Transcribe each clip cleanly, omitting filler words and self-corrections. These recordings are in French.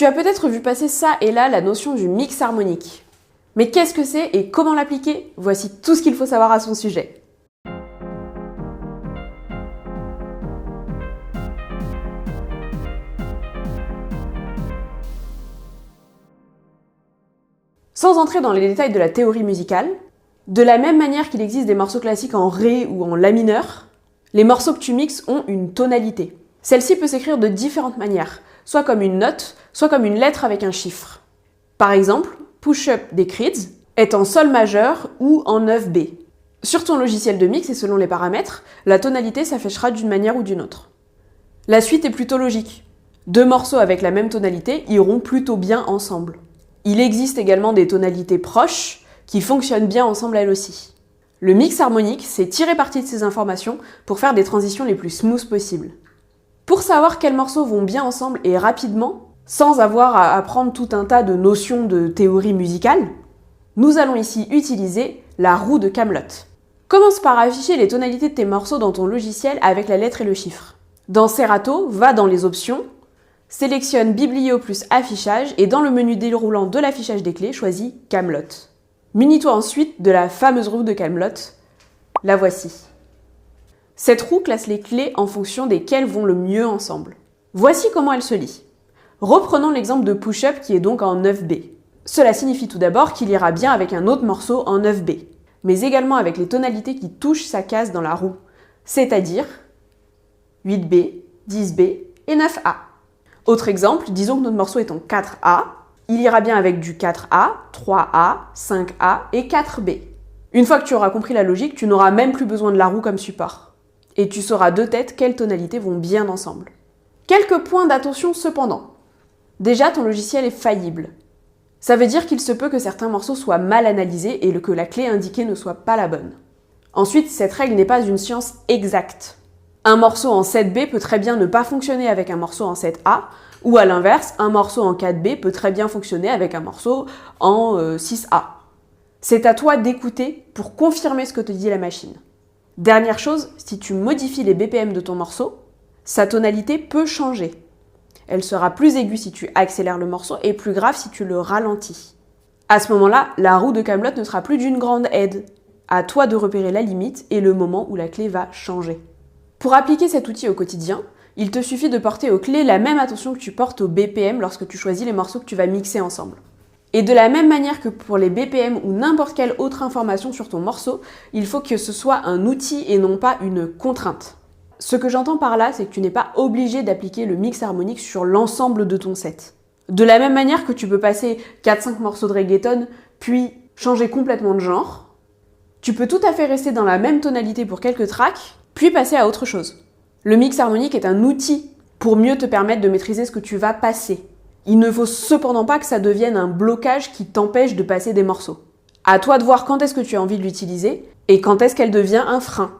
Tu as peut-être vu passer ça et là la notion du mix harmonique. Mais qu'est-ce que c'est et comment l'appliquer? Voici tout ce qu'il faut savoir à son sujet. Sans entrer dans les détails de la théorie musicale, de la même manière qu'il existe des morceaux classiques en Ré ou en La mineur, les morceaux que tu mixes ont une tonalité. Celle-ci peut s'écrire de différentes manières, soit comme une note, soit comme une lettre avec un chiffre. Par exemple, Push Up des Creeds est en Sol majeur ou en 9B. Sur ton logiciel de mix et selon les paramètres, la tonalité s'affichera d'une manière ou d'une autre. La suite est plutôt logique. Deux morceaux avec la même tonalité iront plutôt bien ensemble. Il existe également des tonalités proches qui fonctionnent bien ensemble elles aussi. Le mix harmonique, c'est tirer parti de ces informations pour faire des transitions les plus smooth possibles. Pour savoir quels morceaux vont bien ensemble et rapidement, sans avoir à apprendre tout un tas de notions de théorie musicale, nous allons ici utiliser la roue de Kaamelott. Commence par afficher les tonalités de tes morceaux dans ton logiciel avec la lettre et le chiffre. Dans Serato, va dans les options, sélectionne Biblio plus affichage et dans le menu déroulant de l'affichage des clés, choisis Kaamelott. Munis-toi ensuite de la fameuse roue de Kaamelott. La voici. Cette roue classe les clés en fonction desquelles vont le mieux ensemble. Voici comment elle se lit. Reprenons l'exemple de Push Up qui est donc en 9B. Cela signifie tout d'abord qu'il ira bien avec un autre morceau en 9B, mais également avec les tonalités qui touchent sa case dans la roue, c'est-à-dire 8B, 10B et 9A. Autre exemple, disons que notre morceau est en 4A, il ira bien avec du 4A, 3A, 5A et 4B. Une fois que tu auras compris la logique, tu n'auras même plus besoin de la roue comme support. Et tu sauras de tête quelles tonalités vont bien ensemble. Quelques points d'attention cependant. Déjà, ton logiciel est faillible. Ça veut dire qu'il se peut que certains morceaux soient mal analysés et que la clé indiquée ne soit pas la bonne. Ensuite, cette règle n'est pas une science exacte. Un morceau en 7B peut très bien ne pas fonctionner avec un morceau en 7A, ou à l'inverse, un morceau en 4B peut très bien fonctionner avec un morceau en 6A. C'est à toi d'écouter pour confirmer ce que te dit la machine. Dernière chose, si tu modifies les BPM de ton morceau, sa tonalité peut changer. Elle sera plus aiguë si tu accélères le morceau et plus grave si tu le ralentis. À ce moment-là, la roue de Kaamelott ne sera plus d'une grande aide. À toi de repérer la limite et le moment où la clé va changer. Pour appliquer cet outil au quotidien, il te suffit de porter aux clés la même attention que tu portes aux BPM lorsque tu choisis les morceaux que tu vas mixer ensemble. Et de la même manière que pour les BPM ou n'importe quelle autre information sur ton morceau, il faut que ce soit un outil et non pas une contrainte. Ce que j'entends par là, c'est que tu n'es pas obligé d'appliquer le mix harmonique sur l'ensemble de ton set. De la même manière que tu peux passer 4-5 morceaux de reggaeton, puis changer complètement de genre, tu peux tout à fait rester dans la même tonalité pour quelques tracks, puis passer à autre chose. Le mix harmonique est un outil pour mieux te permettre de maîtriser ce que tu vas passer. Il ne faut cependant pas que ça devienne un blocage qui t'empêche de passer des morceaux. À toi de voir quand est-ce que tu as envie de l'utiliser et quand est-ce qu'elle devient un frein.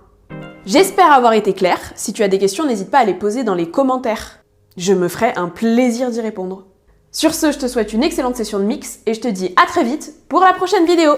J'espère avoir été claire. Si tu as des questions, n'hésite pas à les poser dans les commentaires. Je me ferai un plaisir d'y répondre. Sur ce, je te souhaite une excellente session de mix et je te dis à très vite pour la prochaine vidéo.